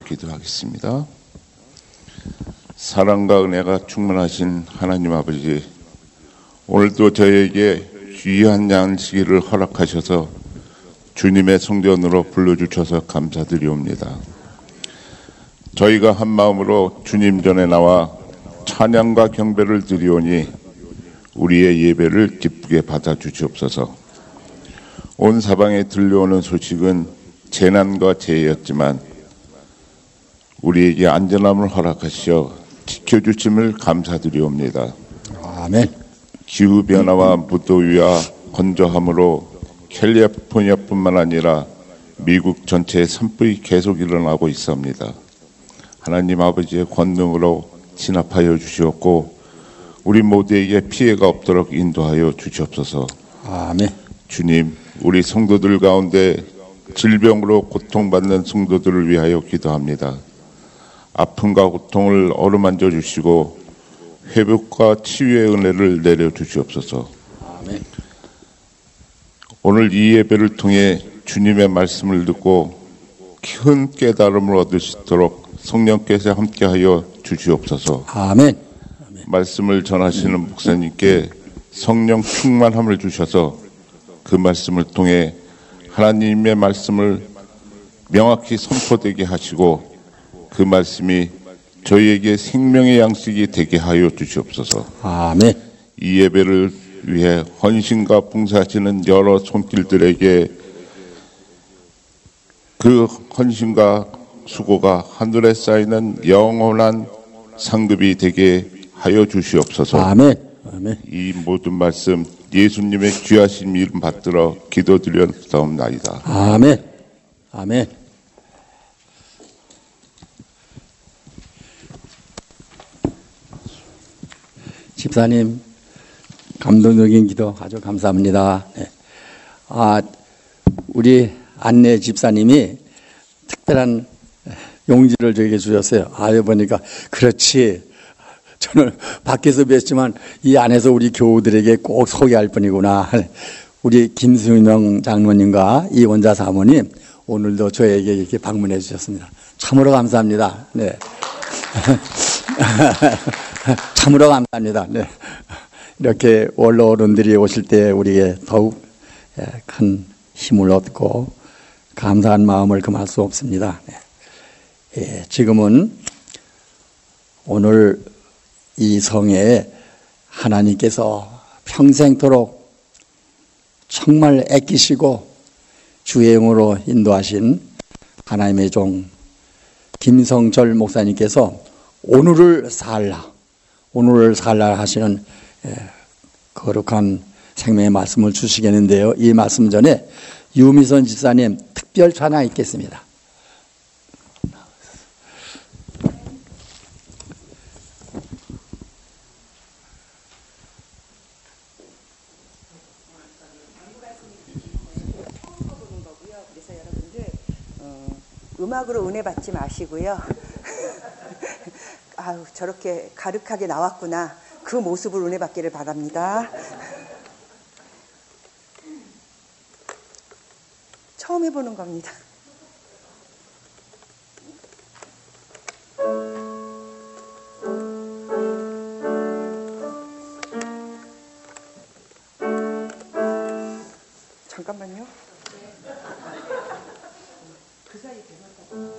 기도하겠습니다. 사랑과 은혜가 충만하신 하나님 아버지, 오늘도 저에게 귀한 양식을 허락하셔서 주님의 성전으로 불러주셔서 감사드리옵니다. 저희가 한 마음으로 주님 전에 나와 찬양과 경배를 드리오니 우리의 예배를 기쁘게 받아주시옵소서. 온 사방에 들려오는 소식은 재난과 재해였지만 우리에게 안전함을 허락하시어 지켜주심을 감사드리옵니다. 아멘. 기후변화와 무더위와 건조함으로 캘리포니아뿐만 아니라 미국 전체에 산불이 계속 일어나고 있습니다. 하나님 아버지의 권능으로 진압하여 주시옵고 우리 모두에게 피해가 없도록 인도하여 주시옵소서. 아멘. 주님, 우리 성도들 가운데 질병으로 고통받는 성도들을 위하여 기도합니다. 아픔과 고통을 어루만져 주시고 회복과 치유의 은혜를 내려 주시옵소서. 아멘. 오늘 이 예배를 통해 주님의 말씀을 듣고 큰 깨달음을 얻을 수 있도록 성령께서 함께하여 주시옵소서. 아멘. 말씀을 전하시는 목사님께 성령 충만함을 주셔서 그 말씀을 통해 하나님의 말씀을 명확히 선포되게 하시고 그 말씀이 저희에게 생명의 양식이 되게 하여 주시옵소서. 아멘. 이 예배를 위해 헌신과 봉사하시는 여러 손길들에게 그 헌신과 수고가 하늘에 쌓이는 영원한 상급이 되게 하여 주시옵소서. 아멘. 아멘. 이 모든 말씀 예수님의 귀하신 이름 받들어 기도드렸사옵나이다. 아멘. 아멘. 집사님, 감동적인 기도 아주 감사합니다. 네. 우리 안내 집사님이 특별한 용지를 저에게 주셨어요. 보니까 그렇지. 저는 밖에서 뵀지만 이 안에서 우리 교우들에게 꼭 소개할 뿐이구나. 우리 김수영 장로님과 이원자 사모님 오늘도 저에게 이렇게 방문해 주셨습니다. 참으로 감사합니다. 네. 참으로 감사합니다. 네. 이렇게 원로 어른들이 오실 때 우리에게 더욱 큰 힘을 얻고 감사한 마음을 금할 수 없습니다. 네. 지금은 오늘 이 성에 하나님께서 평생토록 정말 애끼시고 주의 영으로 인도하신 하나님의 종 김성철 목사님께서 오늘을 살라 하시는 거룩한 생명의 말씀을 주시겠는데요. 이 말씀 전에 유미선 집사님 특별 찬양 있겠습니다. 음악으로 은혜 받지 마시고요. 아유, 저렇게 가득하게 나왔구나. 그 모습을 은혜 받기를 바랍니다. 처음 해보는 겁니다. 잠깐만요. 그 사이 되었다고.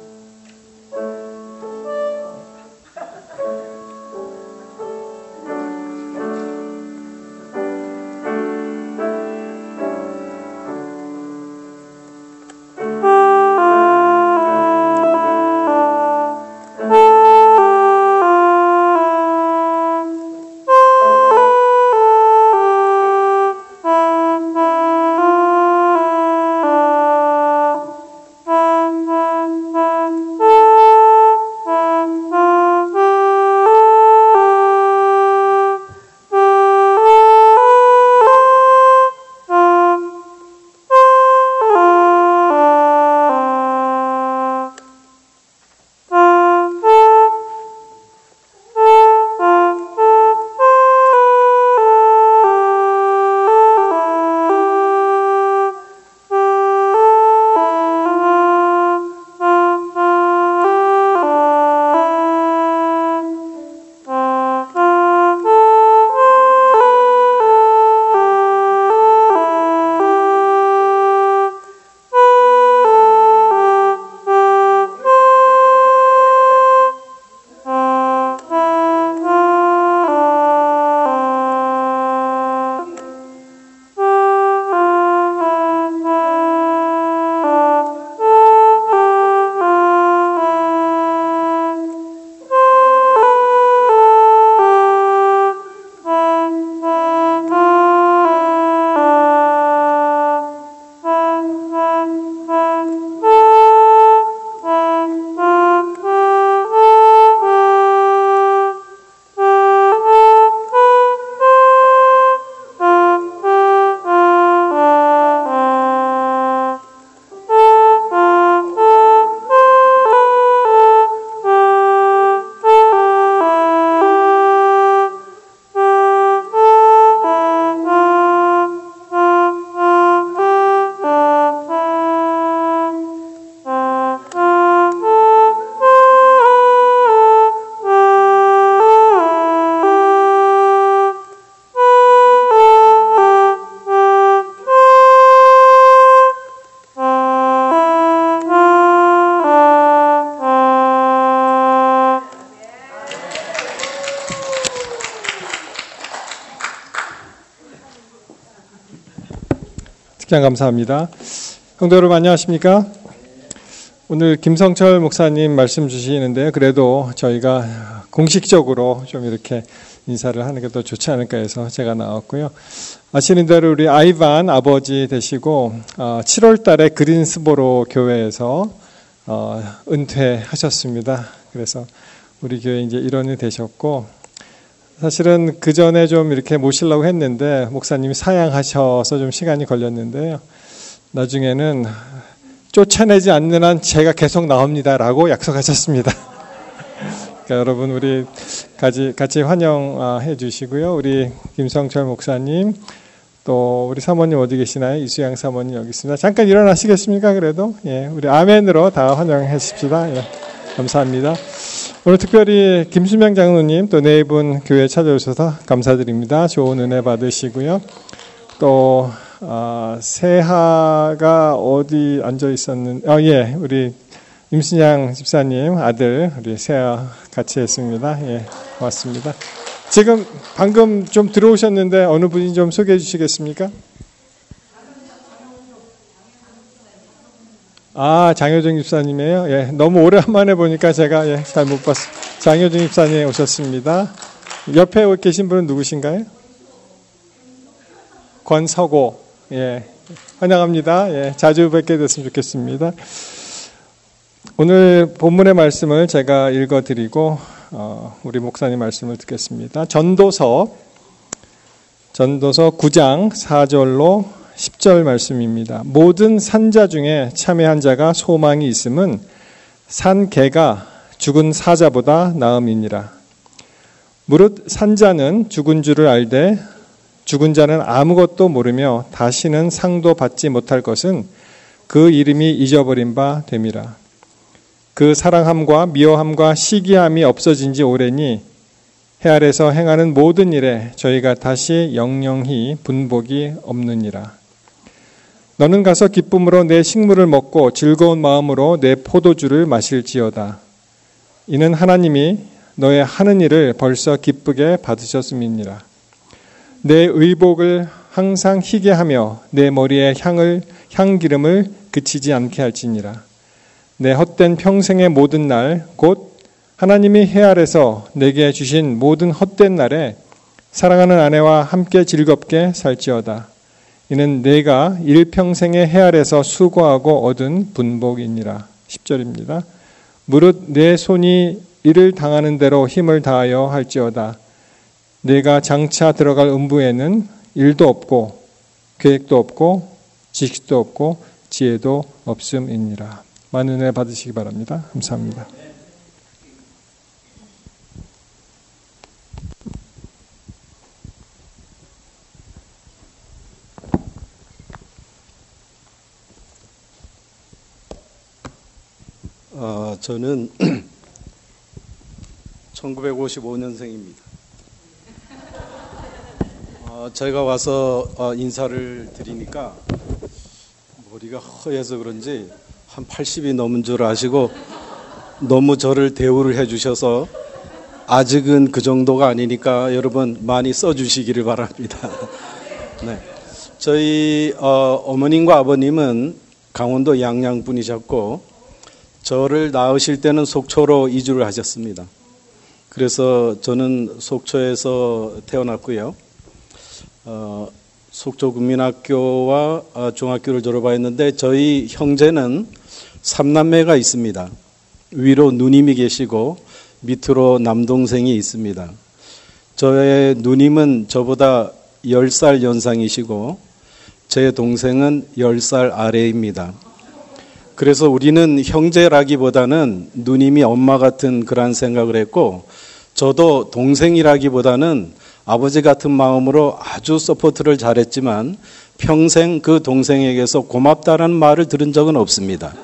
식장 감사합니다. 성도 여러분 안녕하십니까? 오늘 김성철 목사님 말씀 주시는데요. 그래도 저희가 공식적으로 좀 이렇게 인사를 하는 게 더 좋지 않을까 해서 제가 나왔고요. 아시는 대로 우리 아이반 아버지 되시고 7월 달에 그린스보로 교회에서 은퇴하셨습니다. 그래서 우리 교회 이제 일원이 되셨고, 사실은 그 전에 좀 이렇게 모시려고 했는데 목사님이 사양하셔서 좀 시간이 걸렸는데요. 나중에는 쫓아내지 않는 한 제가 계속 나옵니다라고 약속하셨습니다. 그러니까 여러분 우리 같이 환영해 주시고요. 우리 김성철 목사님, 또 우리 사모님 어디 계시나요? 이수양 사모님 여기 있습니다. 잠깐 일어나시겠습니까? 그래도 우리 아멘으로 다 환영해 주십시다. 감사합니다. 오늘 특별히 김수명 장로님 또 네 분 교회 찾아오셔서 감사드립니다. 좋은 은혜 받으시고요. 또 세하가 어디 앉아 있었는지, 우리 임순양 집사님 아들 우리 세하 같이 했습니다. 고맙습니다. 지금 방금 좀 들어오셨는데 어느 분이 좀 소개해 주시겠습니까? 장효정 집사님이에요. 너무 오랜만에 보니까 제가 잘 못 봤어요. 장효정 집사님 오셨습니다. 옆에 계신 분은 누구신가요? 권서고. 환영합니다. 자주 뵙게 됐으면 좋겠습니다. 오늘 본문의 말씀을 제가 읽어드리고 우리 목사님 말씀을 듣겠습니다. 전도서 9장 4절로 10절 말씀입니다. 모든 산자 중에 참회한 자가 소망이 있음은 산 개가 죽은 사자보다 나음이니라. 무릇 산자는 죽은 줄을 알되 죽은 자는 아무것도 모르며 다시는 상도 받지 못할 것은 그 이름이 잊어버린 바 됨이라. 그 사랑함과 미워함과 시기함이 없어진 지 오래니 해 아래서 행하는 모든 일에 저희가 다시 영영히 분복이 없느니라. 너는 가서 기쁨으로 내 식물을 먹고 즐거운 마음으로 내 포도주를 마실지어다. 이는 하나님이 너의 하는 일을 벌써 기쁘게 받으셨음이니라. 내 의복을 항상 희게 하며 내 머리에 향기름을 그치지 않게 할지니라. 내 헛된 평생의 모든 날, 곧 하나님이 해 아래서 내게 주신 모든 헛된 날에 사랑하는 아내와 함께 즐겁게 살지어다. 이는 내가 일평생의 해 아래서 수고하고 얻은 분복이니라. 10절입니다. 무릇 내 손이 이를 당하는 대로 힘을 다하여 할지어다. 내가 장차 들어갈 음부에는 일도 없고 계획도 없고 지식도 없고 지혜도 없음이니라. 많은 은혜 받으시기 바랍니다. 감사합니다. 저는 1955년생입니다. 제가 와서 인사를 드리니까 머리가 허해서 그런지 한 80이 넘은 줄 아시고 너무 저를 대우를 해주셔서 아직은 그 정도가 아니니까 여러분 많이 써주시기를 바랍니다. 네. 저희 어머님과 아버님은 강원도 양양 분이셨고 저를 낳으실 때는 속초로 이주를 하셨습니다. 그래서 저는 속초에서 태어났고요. 속초 국민학교와 중학교를 졸업하였는데 저희 형제는 3남매가 있습니다. 위로 누님이 계시고 밑으로 남동생이 있습니다. 저의 누님은 저보다 10살 연상이시고 제 동생은 10살 아래입니다. 그래서 우리는 형제라기보다는 누님이 엄마 같은 그런 생각을 했고 저도 동생이라기보다는 아버지 같은 마음으로 아주 서포트를 잘했지만 평생 그 동생에게서 고맙다라는 말을 들은 적은 없습니다.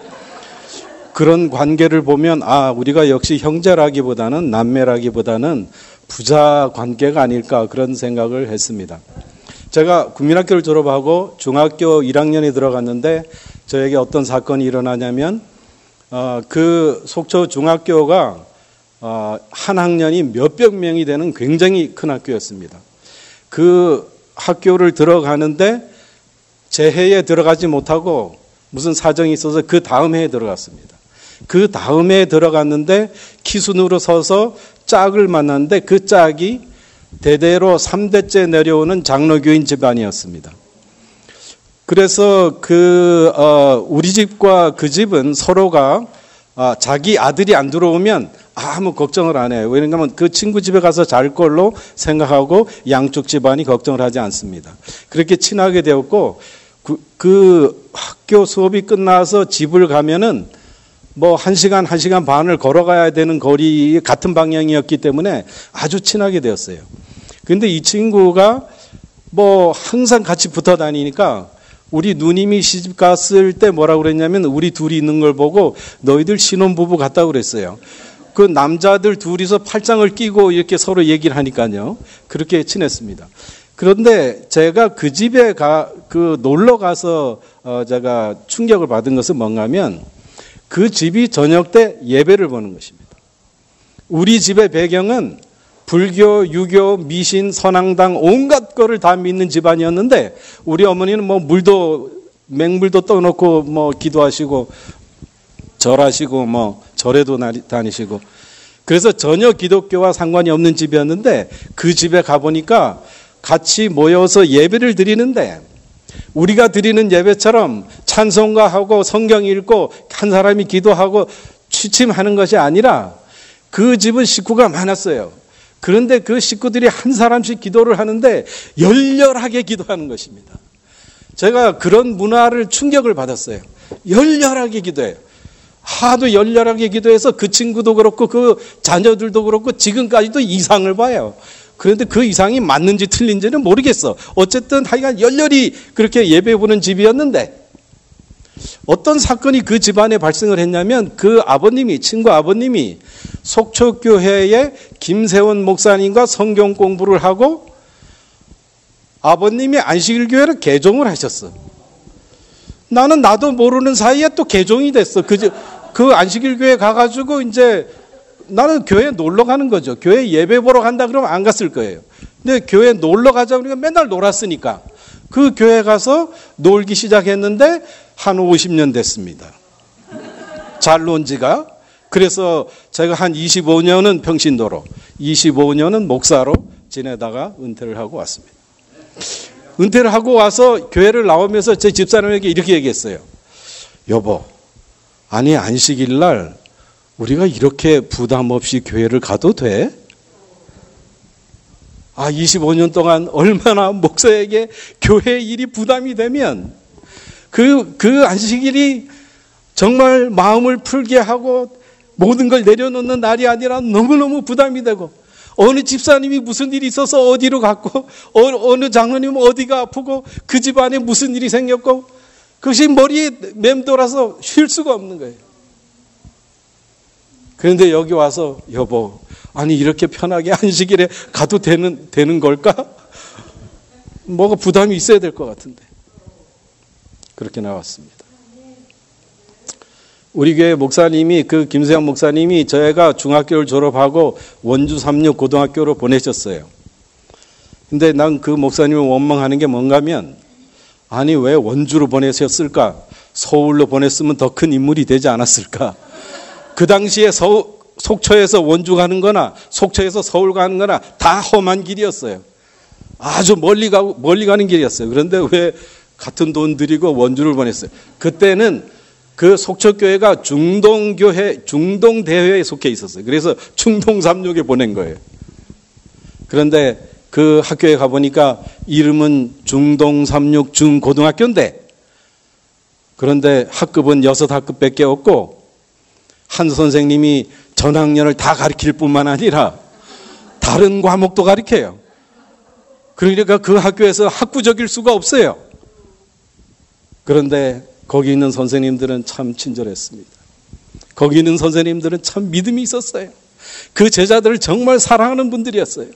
그런 관계를 보면 우리가 역시 형제라기보다는 남매라기보다는 부자 관계가 아닐까 그런 생각을 했습니다. 제가 국민학교를 졸업하고 중학교 1학년에 들어갔는데 저에게 어떤 사건이 일어나냐면 그 속초 중학교가 한 학년이 몇백 명이 되는 굉장히 큰 학교였습니다. 그 학교를 들어가는데 재해에 들어가지 못하고 무슨 사정이 있어서 그 다음 해에 들어갔습니다. 그 다음 해에 들어갔는데 키순으로 서서 짝을 만났는데 그 짝이 대대로 3대째 내려오는 장로교인 집안이었습니다. 그래서 우리 집과 그 집은 서로가 자기 아들이 안 들어오면 아무 걱정을 안 해요. 왜냐하면 그 친구 집에 가서 잘 걸로 생각하고 양쪽 집안이 걱정을 하지 않습니다. 그렇게 친하게 되었고 그 학교 수업이 끝나서 집을 가면은 뭐 1시간 반을 걸어가야 되는 거리 같은 방향이었기 때문에 아주 친하게 되었어요. 근데 이 친구가 뭐 항상 같이 붙어 다니니까 우리 누님이 시집 갔을 때 뭐라고 그랬냐면 우리 둘이 있는 걸 보고 너희들 신혼부부 같다고 그랬어요. 그 남자들 둘이서 팔짱을 끼고 이렇게 서로 얘기를 하니까요. 그렇게 친했습니다. 그런데 제가 그 집에 놀러 가서 제가 충격을 받은 것은 뭔가 하면 그 집이 저녁 때 예배를 보는 것입니다. 우리 집의 배경은 불교, 유교, 미신, 선앙당 온갖 거를 다 믿는 집안이었는데 우리 어머니는 뭐 맹물도 떠놓고 뭐 기도하시고 절하시고 뭐 절에도 다니시고 그래서 전혀 기독교와 상관이 없는 집이었는데 그 집에 가보니까 같이 모여서 예배를 드리는데 우리가 드리는 예배처럼 찬송가하고 성경 읽고 한 사람이 기도하고 취침하는 것이 아니라 그 집은 식구가 많았어요. 그런데 그 식구들이 한 사람씩 기도를 하는데 열렬하게 기도하는 것입니다. 제가 그런 문화를 충격을 받았어요. 열렬하게 기도해요. 하도 열렬하게 기도해서 그 친구도 그렇고 그 자녀들도 그렇고 지금까지도 이상을 봐요. 그런데 그 이상이 맞는지 틀린지는 모르겠어. 어쨌든 하여간 열렬히 그렇게 예배 보는 집이었는데 어떤 사건이 그 집안에 발생을 했냐면 그 친구 아버님이 속초교회에 김세원 목사님과 성경 공부를 하고 아버님이 안식일교회를 개종을 하셨어. 나도 모르는 사이에 또 개종이 됐어. 그 안식일교회 가가지고 이제 나는 교회 놀러 가는 거죠. 교회 예배 보러 간다 그러면 안 갔을 거예요. 근데 교회 놀러 가자 그러니까 맨날 놀았으니까 그 교회 가서 놀기 시작했는데 한 50년 됐습니다. 잘 논 지가. 그래서 제가 한 25년은 평신도로, 25년은 목사로 지내다가 은퇴를 하고 왔습니다. 은퇴를 하고 와서 교회를 나오면서 제 집사람에게 이렇게 얘기했어요. 여보, 아니 안식일 날 우리가 이렇게 부담 없이 교회를 가도 돼? 25년 동안 얼마나 목사에게 교회 일이 부담이 되면 그 안식일이 정말 마음을 풀게 하고 모든 걸 내려놓는 날이 아니라 너무너무 부담이 되고 어느 집사님이 무슨 일이 있어서 어디로 갔고 어느 장로님은 어디가 아프고 그 집안에 무슨 일이 생겼고 그것이 머리에 맴돌아서 쉴 수가 없는 거예요. 그런데 여기 와서 여보, 아니 이렇게 편하게 안식일에 가도 되는 걸까? 뭐가 부담이 있어야 될 것 같은데 그렇게 나왔습니다. 우리 교회 목사님이 그 김세영 목사님이 저희가 중학교를 졸업하고 원주 3육 고등학교로 보내셨어요. 근데 난 그 목사님을 원망하는 게 뭔가 하면 아니 왜 원주로 보내셨을까? 서울로 보냈으면 더 큰 인물이 되지 않았을까? 그 당시에 속초에서 원주 가는 거나 속초에서 서울 가는 거나 다 험한 길이었어요. 아주 멀리 가는 길이었어요. 그런데 왜 같은 돈 들이고 원주를 보냈어요? 그때는 그 속초교회가 중동대회에 속해 있었어요. 그래서 중동 3육에 보낸 거예요. 그런데 그 학교에 가보니까 이름은 중동 3육 중고등학교인데 그런데 학급은 6학급밖에 없고 한 선생님이 전학년을 다 가르칠 뿐만 아니라 다른 과목도 가르쳐요. 그러니까 그 학교에서 학구적일 수가 없어요. 그런데 거기 있는 선생님들은 참 친절했습니다. 거기 있는 선생님들은 참 믿음이 있었어요. 그 제자들을 정말 사랑하는 분들이었어요.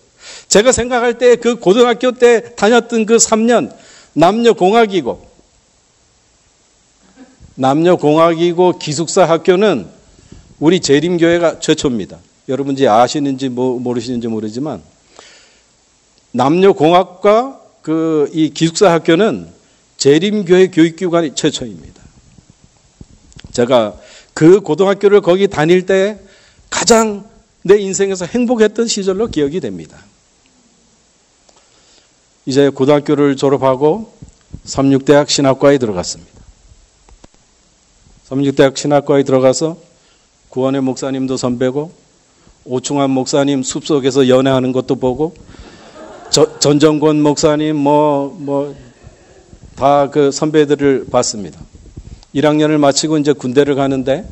제가 생각할 때 그 고등학교 때 다녔던 그 3년 남녀공학이고 기숙사 학교는 우리 재림교회가 최초입니다. 여러분 이제 아시는지 모르시는지 모르지만 남녀공학과 이 기숙사 학교는 재림교회 교육기관이 최초입니다. 제가 그 고등학교를 거기 다닐 때 가장 내 인생에서 행복했던 시절로 기억이 됩니다. 이제 고등학교를 졸업하고 삼육대학 신학과에 들어갔습니다. 삼육대학 신학과에 들어가서 구원의 목사님도 선배고 오충환 목사님 숲속에서 연애하는 것도 보고 전정권 목사님 다 그 선배들을 봤습니다. 1학년을 마치고 이제 군대를 가는데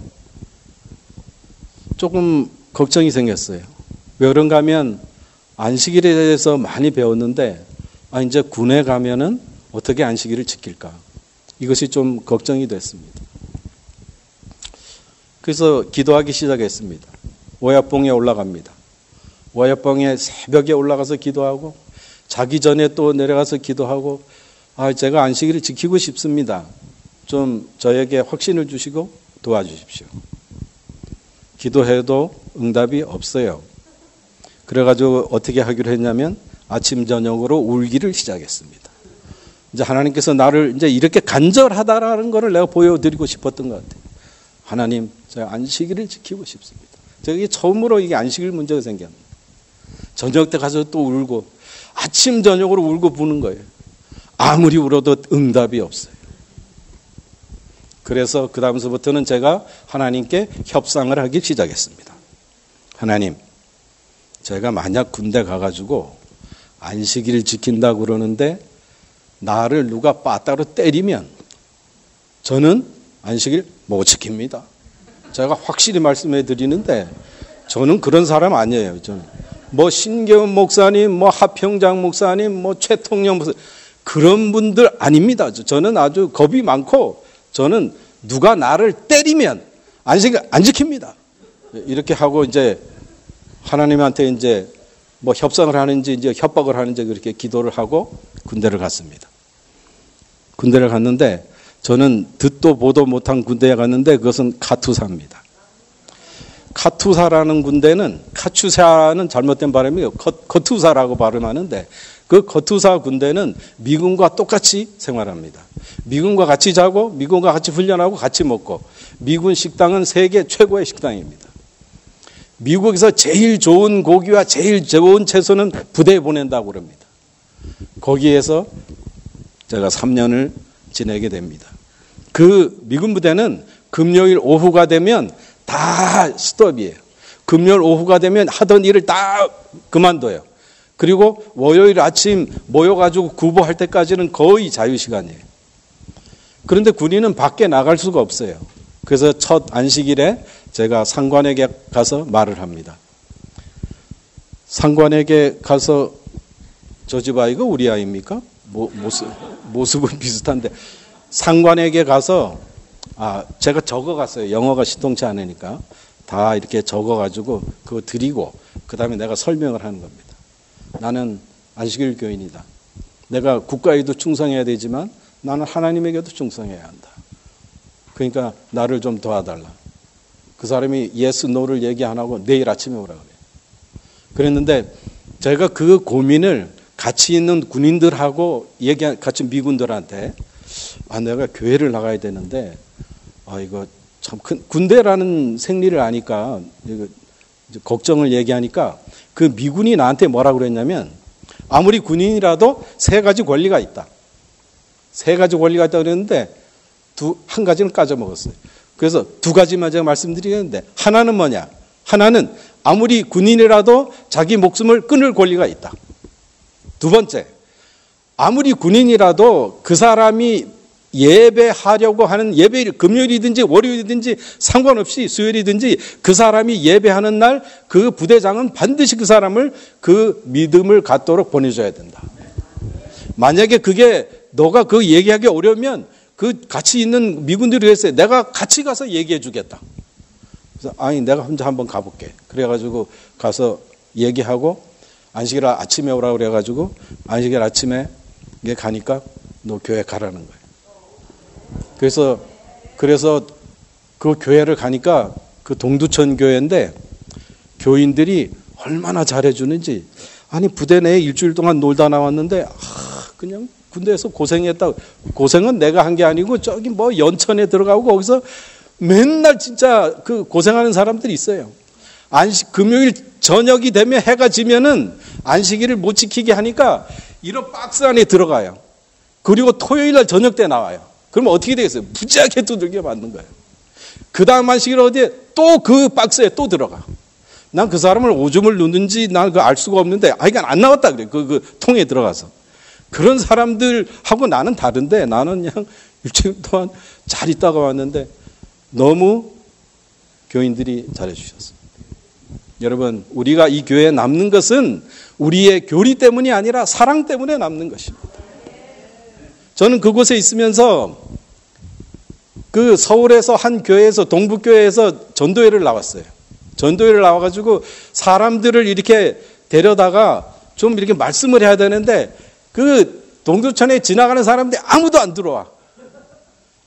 조금 걱정이 생겼어요. 왜 그런가 하면 안식일에 대해서 많이 배웠는데 이제 군에 가면은 어떻게 안식일을 지킬까? 이것이 좀 걱정이 됐습니다. 그래서 기도하기 시작했습니다. 오야봉에 올라갑니다. 오야봉에 새벽에 올라가서 기도하고 자기 전에 또 내려가서 기도하고 제가 안식일을 지키고 싶습니다. 좀 저에게 확신을 주시고 도와주십시오. 기도해도 응답이 없어요. 그래가지고 어떻게 하기로 했냐면 아침 저녁으로 울기를 시작했습니다. 이제 하나님께서 나를 이제 이렇게 간절하다라는 것을 내가 보여드리고 싶었던 것 같아요. 하나님, 제가 안식일을 지키고 싶습니다. 제가 이게 처음으로 이게 안식일 문제가 생겼는데 저녁 때 가서 또 울고 아침 저녁으로 울고 부는 거예요. 아무리 울어도 응답이 없어요. 그래서 그 다음서부터는 제가 하나님께 협상을 하기 시작했습니다. 하나님, 제가 만약 군대 가가지고 안식일을 지킨다고 그러는데 나를 누가 빠따로 때리면 저는 안식일 못 지킵니다. 제가 확실히 말씀해 드리는데 저는 그런 사람 아니에요. 저는 신계원 목사님, 하평장 목사님, 최통령 목사님 그런 분들 아닙니다. 저는 아주 겁이 많고 저는 누가 나를 때리면 안식일 안 지킵니다. 이렇게 하고 이제 하나님한테 이제 협상을 하는지 이제 협박을 하는지 그렇게 기도를 하고 군대를 갔습니다. 군대를 갔는데 저는 듣도 보도 못한 군대에 갔는데 그것은 카투사입니다. 카투사라는 군대는 카추사는 잘못된 발음이에요. 커투사라고 발음하는데 그 커투사 군대는 미군과 똑같이 생활합니다. 미군과 같이 자고 미군과 같이 훈련하고 같이 먹고 미군 식당은 세계 최고의 식당입니다. 미국에서 제일 좋은 고기와 제일 좋은 채소는 부대에 보낸다고 그럽니다. 거기에서 제가 3년을 지내게 됩니다. 그 미군 부대는 금요일 오후가 되면 다 스톱이에요. 금요일 오후가 되면 하던 일을 다 그만둬요. 그리고 월요일 아침 모여가지고 구보할 때까지는 거의 자유시간이에요. 그런데 군인은 밖에 나갈 수가 없어요. 그래서 첫 안식일에 제가 상관에게 가서 말을 합니다. 상관에게 가서 저 집 아이가 우리 아이입니까? 모습은 비슷한데 상관에게 가서 제가 적어갔어요. 영어가 시통치 않으니까 다 이렇게 적어가지고 그거 드리고 그 다음에 내가 설명을 하는 겁니다. 나는 안식일 교인이다. 내가 국가에도 충성해야 되지만 나는 하나님에게도 충성해야 한다. 그러니까 나를 좀 도와달라. 그 사람이 yes, no를 얘기 안 하고 내일 아침에 오라 그래요. 그랬는데 제가 그 고민을 같이 있는 군인들하고 같이 미군들한테 내가 교회를 나가야 되는데 이거 참 큰 군대라는 생리를 아니까 이거 걱정을 얘기하니까 그 미군이 나한테 뭐라고 그랬냐면 아무리 군인이라도 3가지 권리가 있다. 3가지 권리가 있다고 그랬는데 한 가지는 까져먹었어요. 그래서 2가지만 제가 말씀드리겠는데 하나는 뭐냐? 하나는 아무리 군인이라도 자기 목숨을 끊을 권리가 있다. 2번째, 아무리 군인이라도 그 사람이 예배하려고 하는 예배일 금요일이든지 월요일이든지 상관없이 수요일이든지 그 사람이 예배하는 날 그 부대장은 반드시 그 사람을 그 믿음을 갖도록 보내줘야 된다. 만약에 그게 너가 그 얘기하기 어려우면 그 같이 있는 미군들이 했어요. 내가 같이 가서 얘기해 주겠다. 그래서 내가 혼자 한번 가볼게. 그래가지고 가서 얘기하고 안식일 아침에 오라고 그래가지고 안식일 아침에 가니까 너 교회 가라는 거예요. 그래서 그 교회를 가니까 그 동두천 교회인데 교인들이 얼마나 잘해주는지 부대 내에 일주일 동안 놀다 나왔는데 그냥 군대에서 고생했다. 고생은 내가 한 게 아니고 저기 뭐 연천에 들어가고 거기서 맨날 진짜 그 고생하는 사람들이 있어요. 금요일 저녁이 되면 해가 지면은 안식일을 못 지키게 하니까 이런 박스 안에 들어가요. 그리고 토요일 날 저녁 때 나와요. 그러면 어떻게 되겠어요? 무지하게 두들겨 맞는 거예요. 그 다음 안식일 어디에 또 그 박스에 또 들어가. 난 그 사람을 오줌을 누는지 난 그 알 수가 없는데, 그러니까 안 나왔다 그래. 그 통에 들어가서. 그런 사람들하고 나는 다른데, 나는 그냥 일주일 동안 잘 있다가 왔는데 너무 교인들이 잘해주셨어요. 여러분, 우리가 이 교회에 남는 것은 우리의 교리 때문이 아니라 사랑 때문에 남는 것입니다. 저는 그곳에 있으면서 그 서울에서 한 교회에서, 동북교회에서 전도회를 나왔어요. 전도회를 나와가지고 사람들을 이렇게 데려다가 좀 이렇게 말씀을 해야 되는데 그 동두천에 지나가는 사람들이 아무도 안 들어와.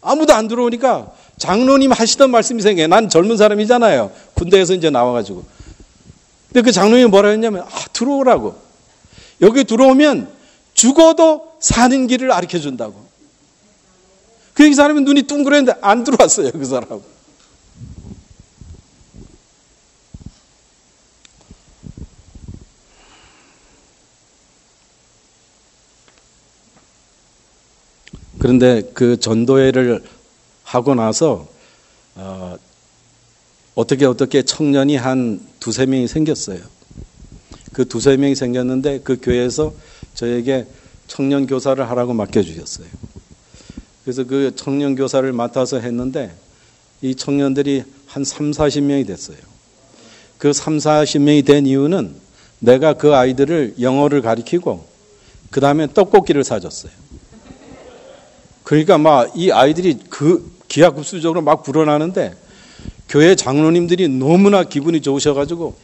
아무도 안 들어오니까 장로님 하시던 말씀이 생겨요. 난 젊은 사람이잖아요. 군대에서 이제 나와가지고. 근데 그 장로님이 뭐라 했냐면, 들어오라고. 여기 들어오면 죽어도 사는 길을 가르쳐 준다고. 그 사람은 눈이 둥그랬는데 안 들어왔어요, 그 사람. 그런데 그 전도회를 하고 나서 어떻게 청년이 한 두세 명이 생겼어요. 그 두세 명이 생겼는데 그 교회에서 저에게 청년 교사를 하라고 맡겨주셨어요. 그래서 그 청년 교사를 맡아서 했는데 이 청년들이 한 3, 40명이 됐어요. 그 3, 40명이 된 이유는 내가 그 아이들을 영어를 가르치고 그 다음에 떡볶이를 사줬어요. 그러니까 막 이 아이들이 그 기하급수적으로 막 불어나는데 교회 장로님들이 너무나 기분이 좋으셔가지고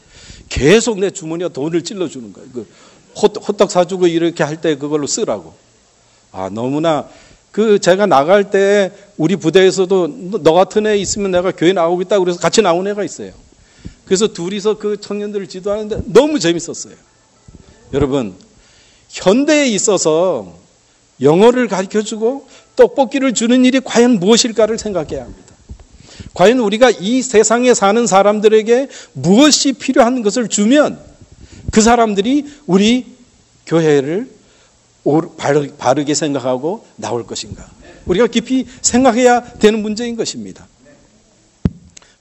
계속 내 주머니에 돈을 찔러주는 거예요. 그 호떡 사주고 이렇게 할 때 그걸로 쓰라고. 너무나 제가 나갈 때 우리 부대에서도 너 같은 애 있으면 내가 교회 나오겠다 그래서 같이 나온 애가 있어요. 그래서 둘이서 그 청년들을 지도하는데 너무 재밌었어요. 여러분, 현대에 있어서 영어를 가르쳐주고 떡볶이를 주는 일이 과연 무엇일까를 생각해야 합니다. 과연 우리가 이 세상에 사는 사람들에게 무엇이 필요한 것을 주면 그 사람들이 우리 교회를 바르게 생각하고 나올 것인가. 우리가 깊이 생각해야 되는 문제인 것입니다.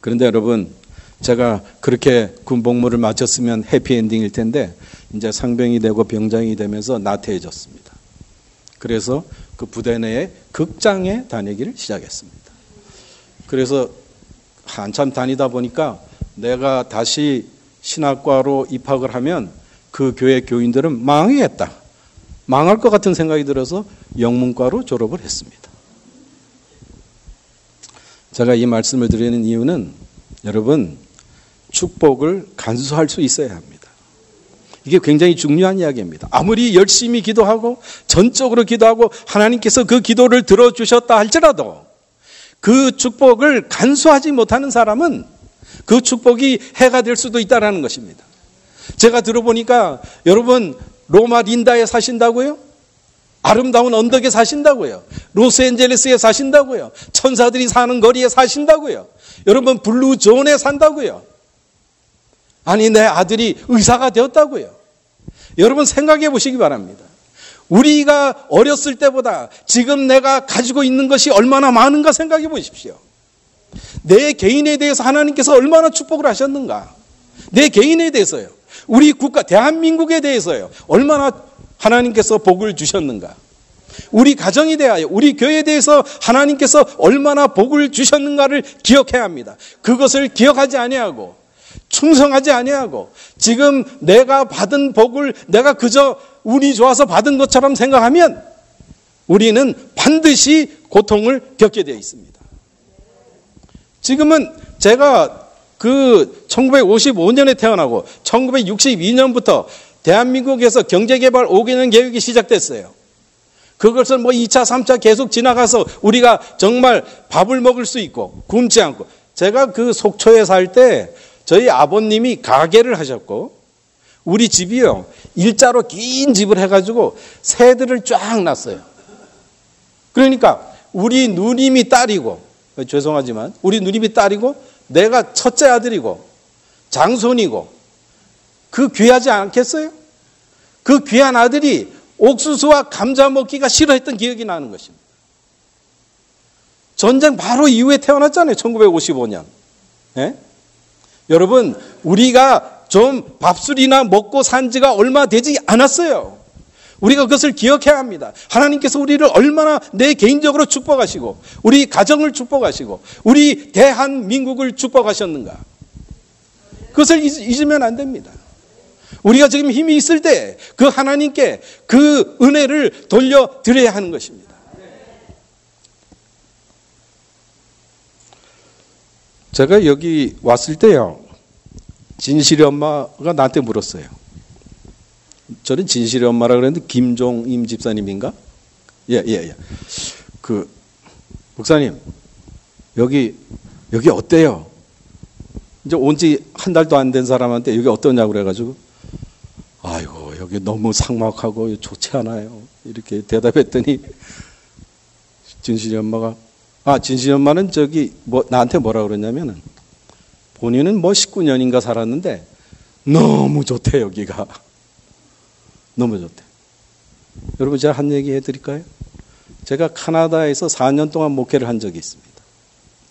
그런데 여러분, 제가 그렇게 군복무를 마쳤으면 해피엔딩일 텐데 이제 상병이 되고 병장이 되면서 나태해졌습니다. 그래서 그 부대 내에 극장에 다니기를 시작했습니다. 그래서 한참 다니다 보니까 내가 다시 신학과로 입학을 하면 그 교회 교인들은 망하겠다. 망할 것 같은 생각이 들어서 영문과로 졸업을 했습니다. 제가 이 말씀을 드리는 이유는 여러분, 축복을 간수할 수 있어야 합니다. 이게 굉장히 중요한 이야기입니다. 아무리 열심히 기도하고 전적으로 기도하고 하나님께서 그 기도를 들어주셨다 할지라도 그 축복을 간수하지 못하는 사람은 그 축복이 해가 될 수도 있다는 것입니다. 제가 들어보니까 여러분, 로마 린다에 사신다고요? 아름다운 언덕에 사신다고요? 로스앤젤레스에 사신다고요? 천사들이 사는 거리에 사신다고요? 여러분, 블루존에 산다고요? 아니, 내 아들이 의사가 되었다고요? 여러분, 생각해 보시기 바랍니다. 우리가 어렸을 때보다 지금 내가 가지고 있는 것이 얼마나 많은가 생각해 보십시오. 내 개인에 대해서 하나님께서 얼마나 축복을 하셨는가. 내 개인에 대해서요. 우리 국가 대한민국에 대해서요. 얼마나 하나님께서 복을 주셨는가. 우리 가정에 대하여, 우리 교회에 대해서 하나님께서 얼마나 복을 주셨는가를 기억해야 합니다. 그것을 기억하지 아니하고 충성하지 아니하고 지금 내가 받은 복을 내가 그저 운이 좋아서 받은 것처럼 생각하면 우리는 반드시 고통을 겪게 되어 있습니다. 지금은 제가 1955년에 태어나고 1962년부터 대한민국에서 경제개발 5개년 계획이 시작됐어요. 그것을 2차, 3차 계속 지나가서 우리가 정말 밥을 먹을 수 있고 굶지 않고. 제가 그 속초에 살 때 저희 아버님이 가게를 하셨고 우리 집이요, 일자로 긴 집을 해가지고 새들을 쫙 놨어요. 그러니까 우리 누님이 딸이고, 죄송하지만 우리 누님이 딸이고 내가 첫째 아들이고 장손이고 그 귀하지 않겠어요? 그 귀한 아들이 옥수수와 감자 먹기가 싫어했던 기억이 나는 것입니다. 전쟁 바로 이후에 태어났잖아요. 1955년. 예? 여러분, 우리가 좀 밥술이나 먹고 산 지가 얼마 되지 않았어요. 우리가 그것을 기억해야 합니다. 하나님께서 우리를 얼마나 내 개인적으로 축복하시고 우리 가정을 축복하시고 우리 대한민국을 축복하셨는가. 그것을 잊으면 안 됩니다. 우리가 지금 힘이 있을 때 그 하나님께 그 은혜를 돌려드려야 하는 것입니다. 제가 여기 왔을 때요, 진실이 엄마가 나한테 물었어요. 저는 진실이 엄마라 그랬는데 김종임 집사님인가? 예. 그 목사님 여기 어때요? 이제 온 지 한 달도 안 된 사람한테 여기 어떠냐고 그래가지고 아이고 여기 너무 삭막하고 좋지 않아요. 이렇게 대답했더니 진실이 엄마가 진실이 엄마는 나한테 뭐라 그랬냐면은 본인은 19년인가 살았는데 너무 좋대 여기가. 너무 좋대. 여러분 제가 한 얘기 해드릴까요? 제가 캐나다에서 4년 동안 목회를 한 적이 있습니다.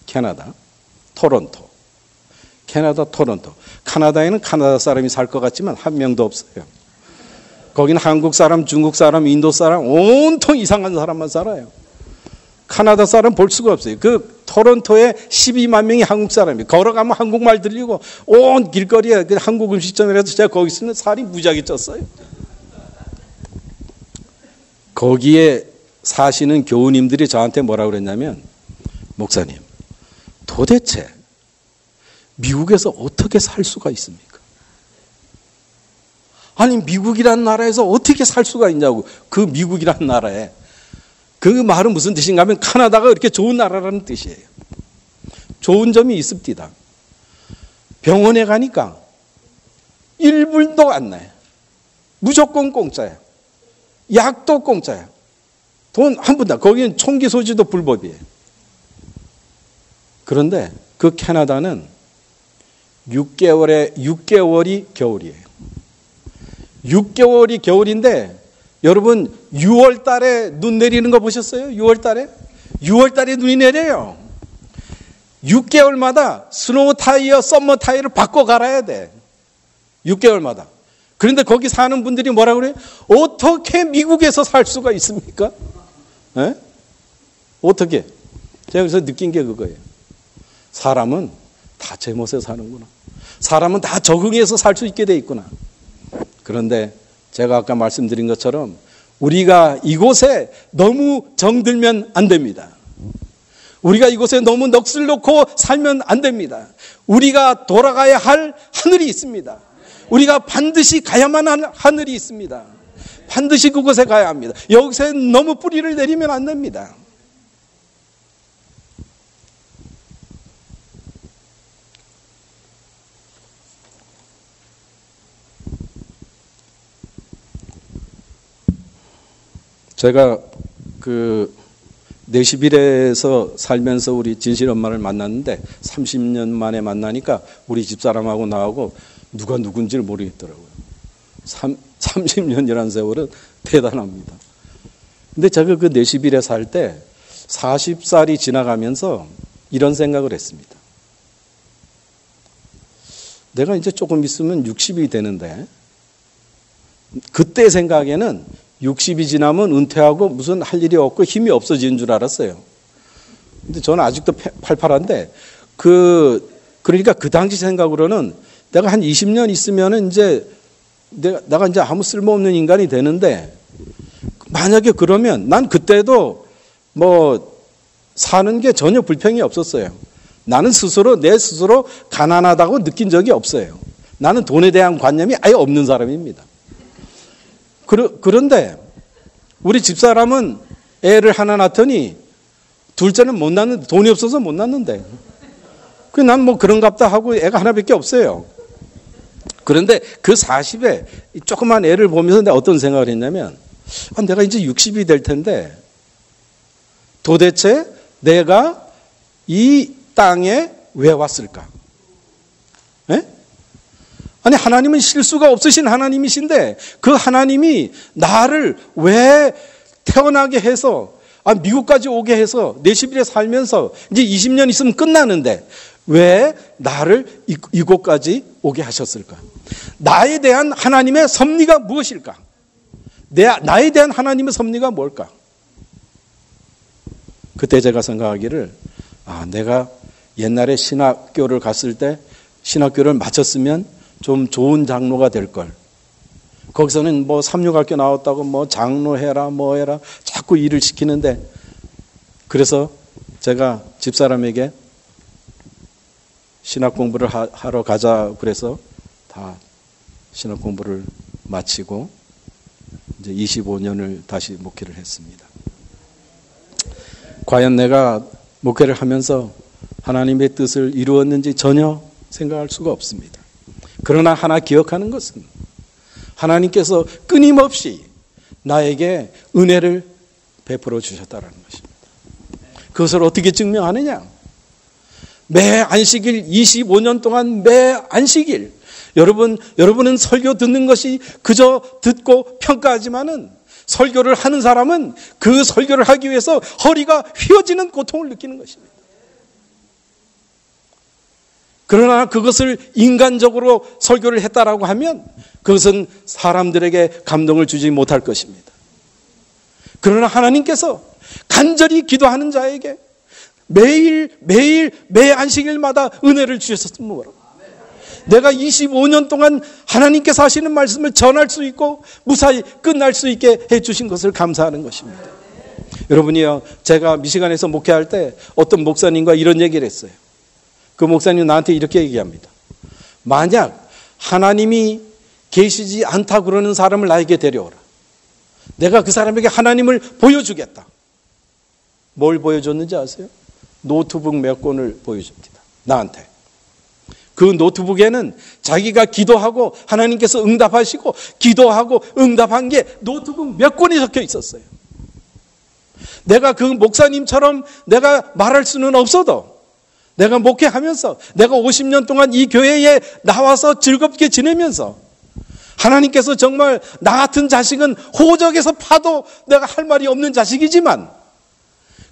캐나다 토론토. 캐나다에는 캐나다 사람이 살 것 같지만 한 명도 없어요. 거기는 한국 사람, 중국 사람, 인도 사람, 온통 이상한 사람만 살아요. 캐나다 사람 볼 수가 없어요. 그 토론토에 12만 명이 한국 사람이에요. 걸어가면 한국말 들리고 온 길거리에 한국 음식점이라서 제가 거기 있으면 살이 무지하게 쪘어요. 거기에 사시는 교우님들이 저한테 뭐라고 그랬냐면 목사님 도대체 미국에서 어떻게 살 수가 있습니까? 아니 미국이라는 나라에서 어떻게 살 수가 있냐고. 그 미국이라는 나라에. 그 말은 무슨 뜻인가 하면 캐나다가 그렇게 좋은 나라라는 뜻이에요. 좋은 점이 있습니다. 병원에 가니까 1불도 안 나요. 무조건 공짜예요. 약도 공짜예요. 돈 한 푼도. 거기는 총기 소지도 불법이에요. 그런데 그 캐나다는 6개월이 겨울이에요. 6개월이 겨울인데 여러분 6월 달에 눈 내리는 거 보셨어요? 6월 달에? 6월 달에 눈이 내려요. 6개월마다 스노우 타이어, 썸머 타이어를 바꿔 갈아야 돼. 6개월마다. 그런데 거기 사는 분들이 뭐라고 그래요? 어떻게 미국에서 살 수가 있습니까? 에? 어떻게? 제가 그래서 느낀 게 그거예요. 사람은 다 제멋에 사는구나. 사람은 다 적응해서 살 수 있게 돼 있구나. 그런데 제가 아까 말씀드린 것처럼 우리가 이곳에 너무 정들면 안 됩니다. 우리가 이곳에 너무 넋을 놓고 살면 안 됩니다. 우리가 돌아가야 할 하늘이 있습니다. 우리가 반드시 가야만 할 하늘이 있습니다. 반드시 그곳에 가야 합니다. 여기서 너무 뿌리를 내리면 안 됩니다. 제가 그 내시빌에서 살면서 우리 진실 엄마를 만났는데 30년 만에 만나니까 우리 집사람하고 나하고 누가 누군지를 모르겠더라고요. 30년이라는 세월은 대단합니다. 근데 제가 그 내시빌에 살 때 40살이 지나가면서 이런 생각을 했습니다. 내가 이제 조금 있으면 60이 되는데 그때 생각에는 60이 지나면 은퇴하고 무슨 할 일이 없고 힘이 없어지는 줄 알았어요. 근데 저는 아직도 팔팔한데 그러니까 그 당시 생각으로는 내가 한 20년 있으면은 이제 내가 이제 아무 쓸모없는 인간이 되는데 만약에 그러면 난 그때도 뭐 사는 게 전혀 불평이 없었어요. 나는 내 스스로 가난하다고 느낀 적이 없어요. 나는 돈에 대한 관념이 아예 없는 사람입니다. 그런데 우리 집사람은 애를 하나 낳더니 둘째는 못 낳는데 돈이 없어서 못 낳는데 난 뭐 그런갑다 하고 애가 하나밖에 없어요. 그런데 그 40에 조그만 애를 보면서 내가 어떤 생각을 했냐면 내가 이제 60이 될 텐데 도대체 내가 이 땅에 왜 왔을까? 에? 아니, 하나님은 실수가 없으신 하나님이신데 그 하나님이 나를 왜 태어나게 해서 미국까지 오게 해서 내 시빌에 살면서 이제 20년 있으면 끝나는데 왜 나를 이곳까지 오게 하셨을까? 나에 대한 하나님의 섭리가 무엇일까? 나에 대한 하나님의 섭리가 뭘까? 그때 제가 생각하기를 내가 옛날에 신학교를 갔을 때 신학교를 마쳤으면 좀 좋은 장로가 될 걸. 거기서는 뭐 삼육학교 나왔다고 뭐 장로해라 뭐 해라 자꾸 일을 시키는데, 그래서 제가 집사람에게 신학 공부를 하러 가자 그래서 다 신학 공부를 마치고 이제 25년을 다시 목회를 했습니다. 과연 내가 목회를 하면서 하나님의 뜻을 이루었는지 전혀 생각할 수가 없습니다. 그러나 하나 기억하는 것은 하나님께서 끊임없이 나에게 은혜를 베풀어 주셨다는 것입니다. 그것을 어떻게 증명하느냐? 매 안식일 25년 동안 매 안식일 여러분은 설교 듣는 것이 그저 듣고 평가하지만은 설교를 하는 사람은 그 설교를 하기 위해서 허리가 휘어지는 고통을 느끼는 것입니다. 그러나 그것을 인간적으로 설교를 했다라고 하면 그것은 사람들에게 감동을 주지 못할 것입니다. 그러나 하나님께서 간절히 기도하는 자에게 매 안식일마다 은혜를 주셨습니다. 내가 25년 동안 하나님께서 하시는 말씀을 전할 수 있고 무사히 끝날 수 있게 해주신 것을 감사하는 것입니다. 여러분이요, 제가 미시간에서 목회할 때 어떤 목사님과 이런 얘기를 했어요. 그 목사님 나한테 이렇게 얘기합니다. 만약 하나님이 계시지 않다 그러는 사람을 나에게 데려오라. 내가 그 사람에게 하나님을 보여주겠다. 뭘 보여줬는지 아세요? 노트북 몇 권을 보여줍니다. 나한테. 그 노트북에는 자기가 기도하고 하나님께서 응답하시고 기도하고 응답한 게 노트북 몇 권이 적혀 있었어요. 내가 그 목사님처럼 내가 말할 수는 없어도 내가 목회하면서 내가 50년 동안 이 교회에 나와서 즐겁게 지내면서 하나님께서 정말 나 같은 자식은 호적에서 파도 내가 할 말이 없는 자식이지만,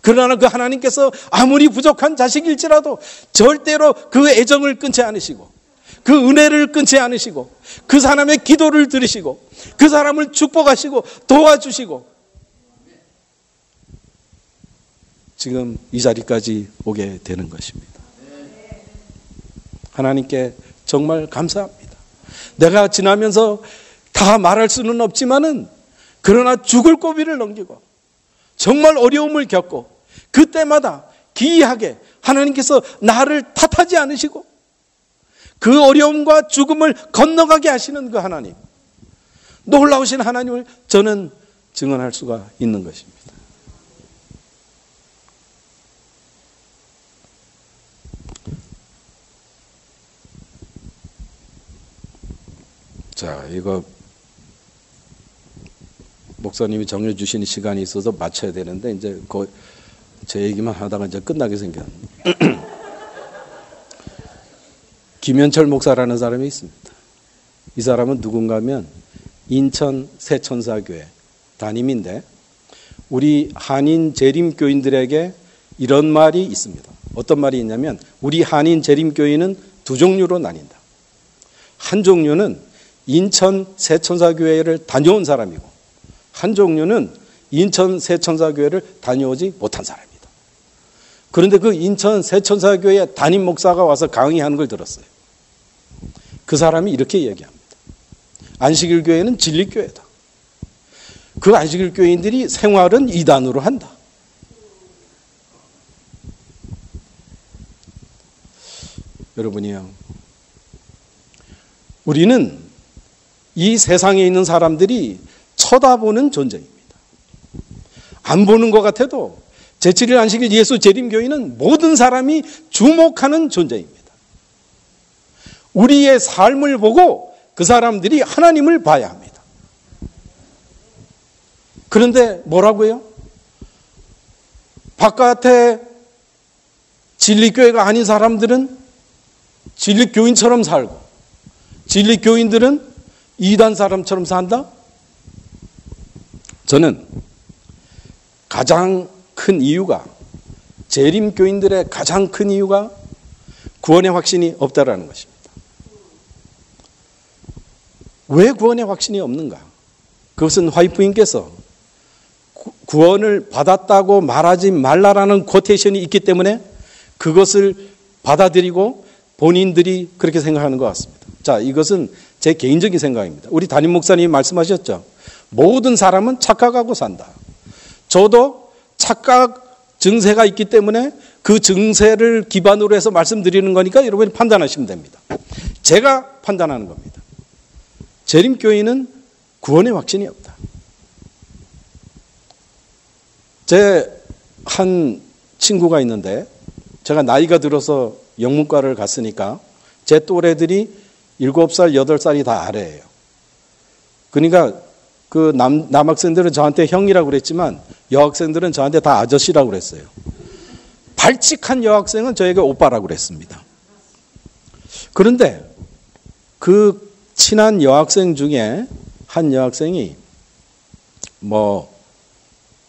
그러나 그 하나님께서 아무리 부족한 자식일지라도 절대로 그 애정을 끊지 않으시고 그 은혜를 끊지 않으시고 그 사람의 기도를 들으시고 그 사람을 축복하시고 도와주시고 지금 이 자리까지 오게 되는 것입니다. 하나님께 정말 감사합니다. 내가 지나면서 다 말할 수는 없지만은 그러나 죽을 고비를 넘기고 정말 어려움을 겪고 그때마다 기이하게 하나님께서 나를 탓하지 않으시고 그 어려움과 죽음을 건너가게 하시는 그 하나님, 놀라우신 하나님을 저는 증언할 수가 있는 것입니다. 자, 이거 목사님이 정해주신 시간이 있어서 마쳐야 되는데 이제 제 얘기만 하다가 이제 끝나게 생겼네. 김현철 목사라는 사람이 있습니다. 이 사람은 누군가 하면 인천 새천사교회 담임인데 우리 한인 재림교인들에게 이런 말이 있습니다. 어떤 말이 있냐면 우리 한인 재림교인은 두 종류로 나뉜다. 한 종류는 인천 새천사교회를 다녀온 사람이고 한 종류는 인천 새천사교회를 다녀오지 못한 사람이다. 그런데 그 인천 새천사교회 담임 목사가 와서 강의하는 걸 들었어요. 그 사람이 이렇게 얘기합니다. 안식일 교회는 진리교회다. 그 안식일 교인들이 생활은 이단으로 한다. 여러분이요, 우리는 이 세상에 있는 사람들이 쳐다보는 존재입니다. 안 보는 것 같아도 제7일 안식일 예수 재림교인은 모든 사람이 주목하는 존재입니다. 우리의 삶을 보고 그 사람들이 하나님을 봐야 합니다. 그런데 뭐라고요? 바깥에 진리교회가 아닌 사람들은 진리교인처럼 살고 진리교인들은 이단 사람처럼 산다? 저는 가장 큰 이유가, 재림교인들의 가장 큰 이유가 구원의 확신이 없다라는 것입니다. 왜 구원의 확신이 없는가? 그것은 화이트부인께서 구원을 받았다고 말하지 말라라는 쿼테이션이 있기 때문에 그것을 받아들이고 본인들이 그렇게 생각하는 것 같습니다. 자, 이것은 제 개인적인 생각입니다. 우리 담임 목사님이 말씀하셨죠. 모든 사람은 착각하고 산다. 저도 착각 증세가 있기 때문에 그 증세를 기반으로 해서 말씀드리는 거니까 여러분이 판단하시면 됩니다. 제가 판단하는 겁니다. 재림교인은 구원의 확신이 없다. 제 한 친구가 있는데 제가 나이가 들어서 영문과를 갔으니까 제 또래들이 7살, 8살이 다 아래예요. 그러니까 그 남학생들은 저한테 형이라고 그랬지만 여학생들은 저한테 다 아저씨라고 그랬어요. 발칙한 여학생은 저에게 오빠라고 그랬습니다. 그런데 그 친한 여학생 중에 한 여학생이 뭐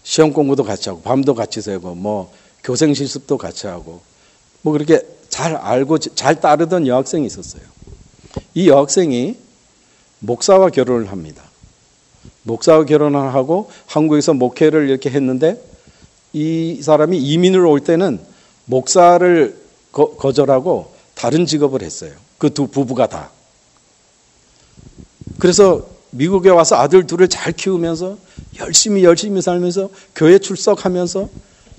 시험 공부도 같이 하고 밤도 같이 새고 뭐 교생 실습도 같이 하고 뭐 그렇게 잘 알고 잘 따르던 여학생이 있었어요. 이 여학생이 목사와 결혼을 합니다. 목사와 결혼을 하고 한국에서 목회를 이렇게 했는데 이 사람이 이민을 올 때는 목사를 거절하고 다른 직업을 했어요. 그 두 부부가 다. 그래서 미국에 와서 아들 둘을 잘 키우면서 열심히 살면서 교회 출석하면서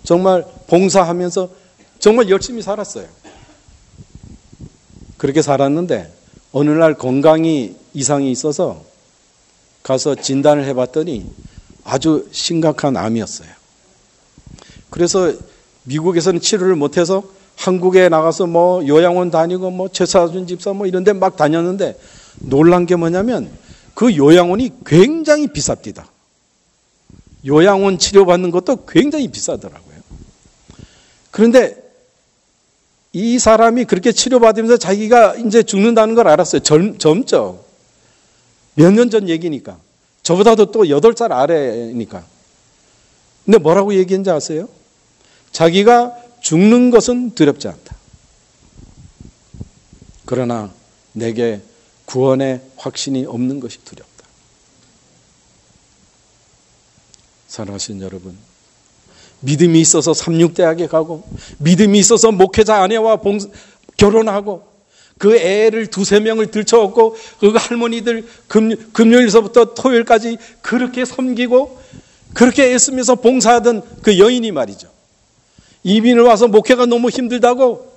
정말 봉사하면서 정말 열심히 살았어요. 그렇게 살았는데 어느 날 건강이 이상이 있어서 가서 진단을 해봤더니 아주 심각한 암이었어요. 그래서 미국에서는 치료를 못해서 한국에 나가서 뭐 요양원 다니고 뭐 최사준 집사 뭐 이런 데 막 다녔는데 놀란 게 뭐냐면 그 요양원이 굉장히 비쌉디다. 요양원 치료받는 것도 굉장히 비싸더라고요. 그런데 이 사람이 그렇게 치료받으면서 자기가 이제 죽는다는 걸 알았어요. 젊죠. 몇 년 전 얘기니까. 저보다도 또 8살 아래니까. 근데 뭐라고 얘기했는지 아세요? 자기가 죽는 것은 두렵지 않다. 그러나 내게 구원의 확신이 없는 것이 두렵다. 사랑하신 여러분, 믿음이 있어서 삼육대학에 가고 믿음이 있어서 목회자 아내와 결혼하고 그 애를 2-3명을 들쳐업고 그 할머니들 금요일서부터 토요일까지 그렇게 섬기고 그렇게 애쓰면서 봉사하던 그 여인이 말이죠. 이민을 와서 목회가 너무 힘들다고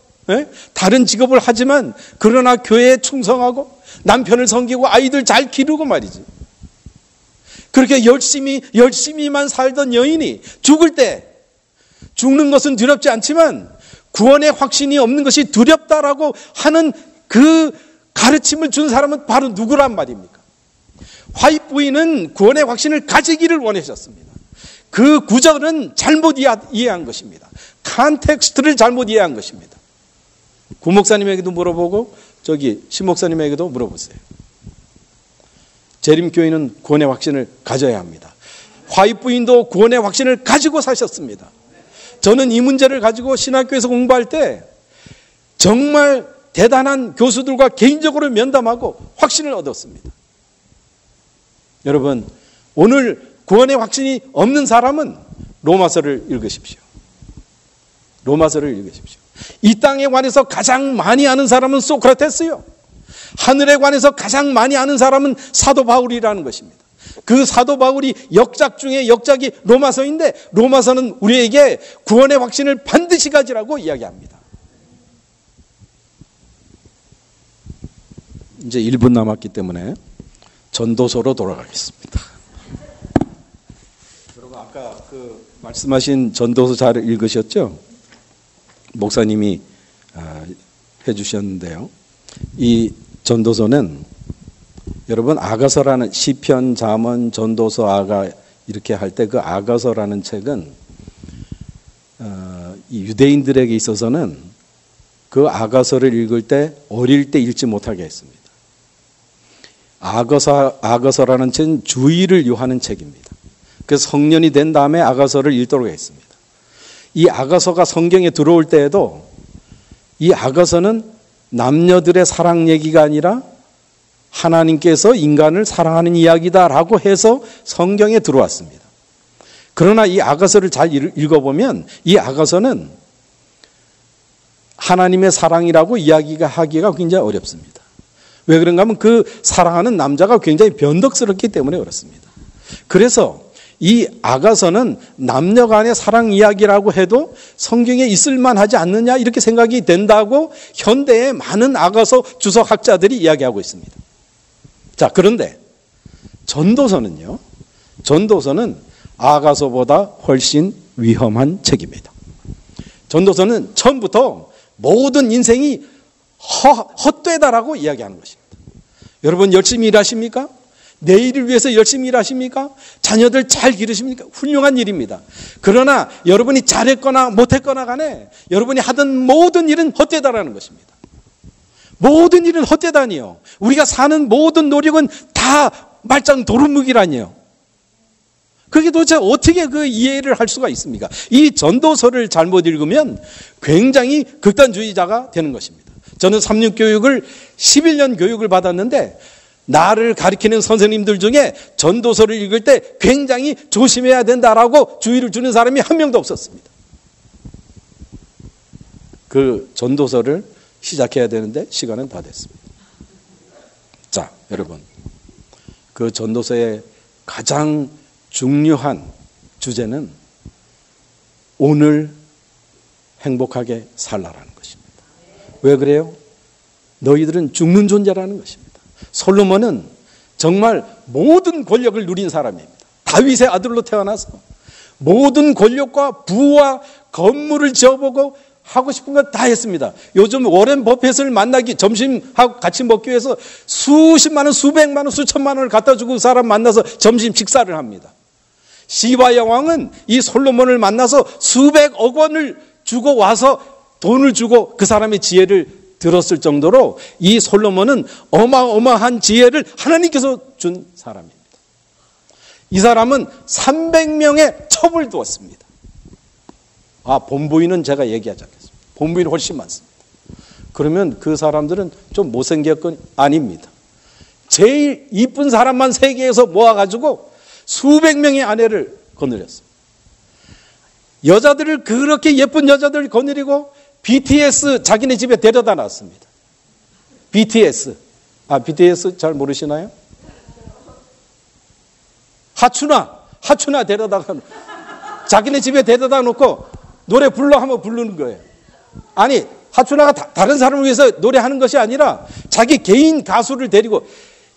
다른 직업을 하지만 그러나 교회에 충성하고 남편을 섬기고 아이들 잘 기르고 말이지. 그렇게 열심히만 살던 여인이 죽을 때 죽는 것은 두렵지 않지만 구원의 확신이 없는 것이 두렵다라고 하는 그 가르침을 준 사람은 바로 누구란 말입니까? 화이트 부인은 구원의 확신을 가지기를 원하셨습니다. 그 구절은 잘못 이해한 것입니다. 컨텍스트를 잘못 이해한 것입니다. 구 목사님에게도 물어보고 신 목사님에게도 물어보세요. 재림교인은 구원의 확신을 가져야 합니다. 화이트 부인도 구원의 확신을 가지고 사셨습니다. 저는 이 문제를 가지고 신학교에서 공부할 때 정말 대단한 교수들과 개인적으로 면담하고 확신을 얻었습니다. 여러분, 오늘 구원의 확신이 없는 사람은 로마서를 읽으십시오. 로마서를 읽으십시오. 이 땅에 관해서 가장 많이 아는 사람은 소크라테스요. 하늘에 관해서 가장 많이 아는 사람은 사도 바울이라는 것입니다. 그 사도 바울이 역작 중에 역작이 로마서인데 로마서는 우리에게 구원의 확신을 반드시 가지라고 이야기합니다. 이제 1분 남았기 때문에 전도서로 돌아가겠습니다. 여러분 아까 그 말씀하신 전도서 잘 읽으셨죠? 목사님이 해주셨는데요. 이 전도서는 여러분 아가서라는 시편, 잠언, 전도서, 아가 이렇게 할 때 그 아가서라는 책은 이 유대인들에게 있어서는 그 아가서를 읽을 때 어릴 때 읽지 못하게 했습니다. 아가서라는 책은 주의를 요하는 책입니다. 그래서 성년이 된 다음에 아가서를 읽도록 했습니다. 이 아가서가 성경에 들어올 때에도 이 아가서는 남녀들의 사랑 얘기가 아니라 하나님께서 인간을 사랑하는 이야기다라고 해서 성경에 들어왔습니다. 그러나 이 아가서를 잘 읽어보면 이 아가서는 하나님의 사랑이라고 이야기가 하기가 굉장히 어렵습니다. 왜 그런가 하면 그 사랑하는 남자가 굉장히 변덕스럽기 때문에 그렇습니다. 그래서 이 아가서는 남녀 간의 사랑 이야기라고 해도 성경에 있을 만하지 않느냐 이렇게 생각이 된다고 현대의 많은 아가서 주석학자들이 이야기하고 있습니다. 자, 그런데 전도서는요. 전도서는 아가서보다 훨씬 위험한 책입니다. 전도서는 처음부터 모든 인생이 헛되다라고 이야기하는 것입니다. 여러분 열심히 일하십니까? 내일을 위해서 열심히 일하십니까? 자녀들 잘 기르십니까? 훌륭한 일입니다. 그러나 여러분이 잘했거나 못했거나 간에 여러분이 하던 모든 일은 헛되다라는 것입니다. 모든 일은 헛되다니요. 우리가 사는 모든 노력은 다 말짱 도루묵이라니요. 그게 도대체 어떻게 그 이해를 할 수가 있습니까? 이 전도서를 잘못 읽으면 굉장히 극단주의자가 되는 것입니다. 저는 3육 교육을 11년 교육을 받았는데 나를 가르치는 선생님들 중에 전도서를 읽을 때 굉장히 조심해야 된다라고 주의를 주는 사람이 한 명도 없었습니다. 그 전도서를 시작해야 되는데 시간은 다 됐습니다. 자, 여러분. 그 전도서의 가장 중요한 주제는 오늘 행복하게 살라라는 것입니다. 왜 그래요? 너희들은 죽는 존재라는 것입니다. 솔로몬은 정말 모든 권력을 누린 사람입니다. 다윗의 아들로 태어나서 모든 권력과 부와 건물을 지어보고 하고 싶은 건 다 했습니다. 요즘 워렌 버핏을 만나기 점심하고 같이 먹기 위해서 수십만 원, 수백만 원, 수천만 원을 갖다 주고 그 사람 만나서 점심 식사를 합니다. 시바야 왕은 이 솔로몬을 만나서 수백억 원을 주고 와서 돈을 주고 그 사람의 지혜를 들었을 정도로 이 솔로몬은 어마어마한 지혜를 하나님께서 준 사람입니다. 이 사람은 300명의 첩을 두었습니다. 본부인은 제가 얘기하지 않겠습니다. 본부인은 훨씬 많습니다. 그러면 그 사람들은 좀 못생겼건 아닙니다. 제일 이쁜 사람만 세계에서 모아가지고 수백 명의 아내를 거느렸어요. 여자들을 그렇게 예쁜 여자들을 거느리고 BTS 자기네 집에 데려다 놨습니다. BTS. BTS 잘 모르시나요? 하춘아 데려다가 자기네 집에 데려다 놓고 노래 불러 하면 부르는 거예요. 아니, 하춘아가 다른 사람을 위해서 노래하는 것이 아니라 자기 개인 가수를 데리고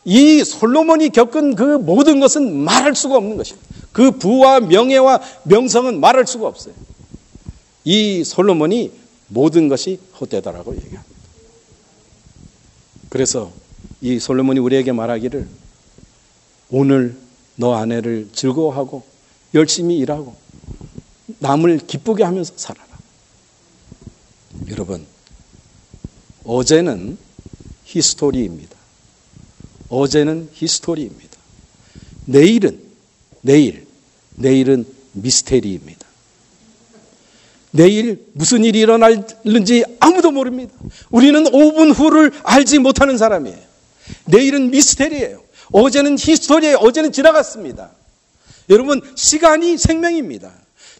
이 솔로몬이 겪은 그 모든 것은 말할 수가 없는 것입니다. 그 부와 명예와 명성은 말할 수가 없어요. 이 솔로몬이 모든 것이 헛되다라고 얘기합니다. 그래서 이 솔로몬이 우리에게 말하기를 오늘 너 아내를 즐거워하고 열심히 일하고 남을 기쁘게 하면서 살아라. 여러분, 어제는 히스토리입니다. 어제는 히스토리입니다. 내일은 미스테리입니다. 내일 무슨 일이 일어날는지 아무도 모릅니다. 우리는 5분 후를 알지 못하는 사람이에요. 내일은 미스테리예요. 어제는 히스토리예요. 어제는 지나갔습니다. 여러분, 시간이 생명입니다.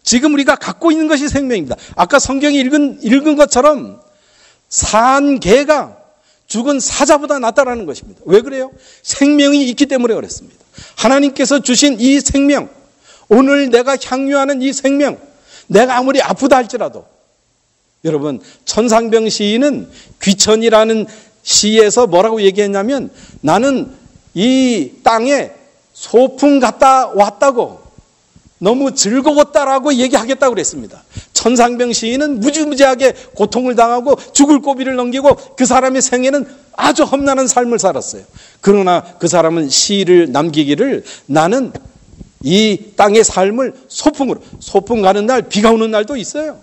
지금 우리가 갖고 있는 것이 생명입니다. 아까 성경이 읽은 것처럼 산 개가 죽은 사자보다 낫다라는 것입니다. 왜 그래요? 생명이 있기 때문에 그렇습니다. 하나님께서 주신 이 생명, 오늘 내가 향유하는 이 생명, 내가 아무리 아프다 할지라도, 여러분, 천상병 시인은 귀천이라는 시에서 뭐라고 얘기했냐면 나는 이 땅에 소풍 갔다 왔다고 너무 즐거웠다라고 얘기하겠다고 그랬습니다. 천상병 시인은 무지무지하게 고통을 당하고 죽을 고비를 넘기고 그 사람의 생애는 아주 험난한 삶을 살았어요. 그러나 그 사람은 시를 남기기를 나는 이 땅의 삶을 소풍 가는 날, 비가 오는 날도 있어요.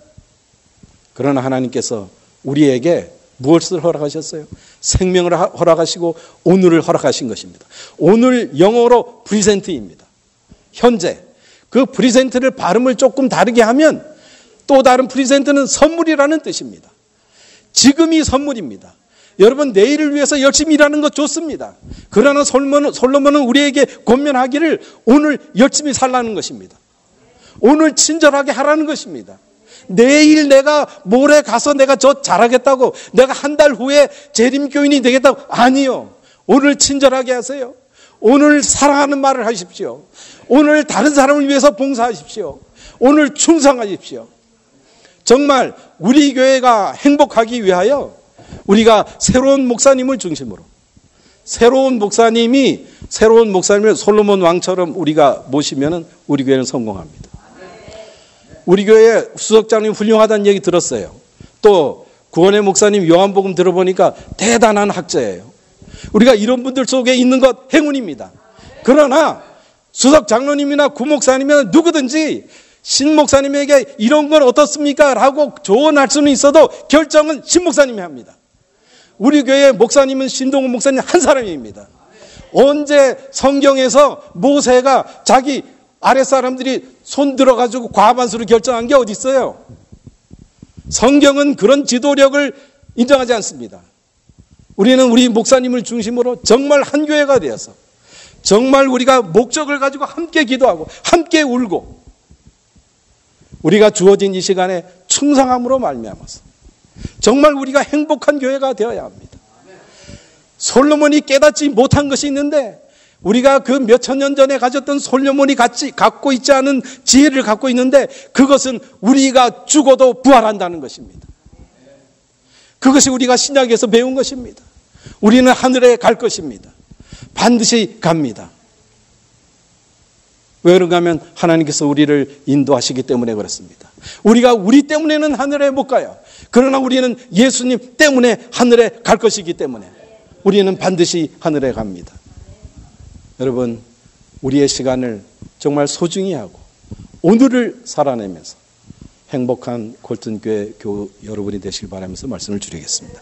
그러나 하나님께서 우리에게 무엇을 허락하셨어요? 생명을 허락하시고 오늘을 허락하신 것입니다. 오늘 영어로 프리젠트입니다. 현재. 그 프리젠트를 발음을 조금 다르게 하면 또 다른 프리젠트는 선물이라는 뜻입니다. 지금이 선물입니다. 여러분, 내일을 위해서 열심히 일하는 것 좋습니다. 그러나 솔로몬은 우리에게 권면하기를 오늘 열심히 살라는 것입니다. 오늘 친절하게 하라는 것입니다. 내일 모레 가서 내가 저 잘하겠다고, 내가 한 달 후에 재림교인이 되겠다고. 아니요. 오늘 친절하게 하세요. 오늘 사랑하는 말을 하십시오. 오늘 다른 사람을 위해서 봉사하십시오. 오늘 충성하십시오. 정말 우리 교회가 행복하기 위하여 우리가 새로운 목사님을 중심으로, 새로운 목사님을 솔로몬 왕처럼 우리가 모시면 우리 교회는 성공합니다. 우리 교회 수석장님 훌륭하다는 얘기 들었어요. 또 구원의 목사님 요한복음 들어보니까 대단한 학자예요. 우리가 이런 분들 속에 있는 것 행운입니다. 그러나 수석장로님이나 구목사님이나 누구든지 신목사님에게 이런 건 어떻습니까? 라고 조언할 수는 있어도 결정은 신목사님이 합니다. 우리 교회 목사님은 신동훈 목사님 한 사람입니다. 언제 성경에서 모세가 자기 아랫사람들이 손 들어가지고 과반수로 결정한 게 어디 있어요? 성경은 그런 지도력을 인정하지 않습니다. 우리는 우리 목사님을 중심으로 정말 한 교회가 되어서 정말 우리가 목적을 가지고 함께 기도하고 함께 울고 우리가 주어진 이 시간에 충성함으로 말미암아서 정말 우리가 행복한 교회가 되어야 합니다. 솔로몬이 깨닫지 못한 것이 있는데 우리가 그 몇천 년 전에 가졌던 솔로몬이 갖고 있지 않은 지혜를 갖고 있는데 그것은 우리가 죽어도 부활한다는 것입니다. 그것이 우리가 신약에서 배운 것입니다. 우리는 하늘에 갈 것입니다. 반드시 갑니다. 왜 그런가 하면 하나님께서 우리를 인도하시기 때문에 그렇습니다. 우리가 우리 때문에는 하늘에 못 가요. 그러나 우리는 예수님 때문에 하늘에 갈 것이기 때문에 우리는 반드시 하늘에 갑니다. 여러분, 우리의 시간을 정말 소중히 하고 오늘을 살아내면서 행복한 골든교회 교우 여러분이 되시길 바라면서 말씀을 드리겠습니다.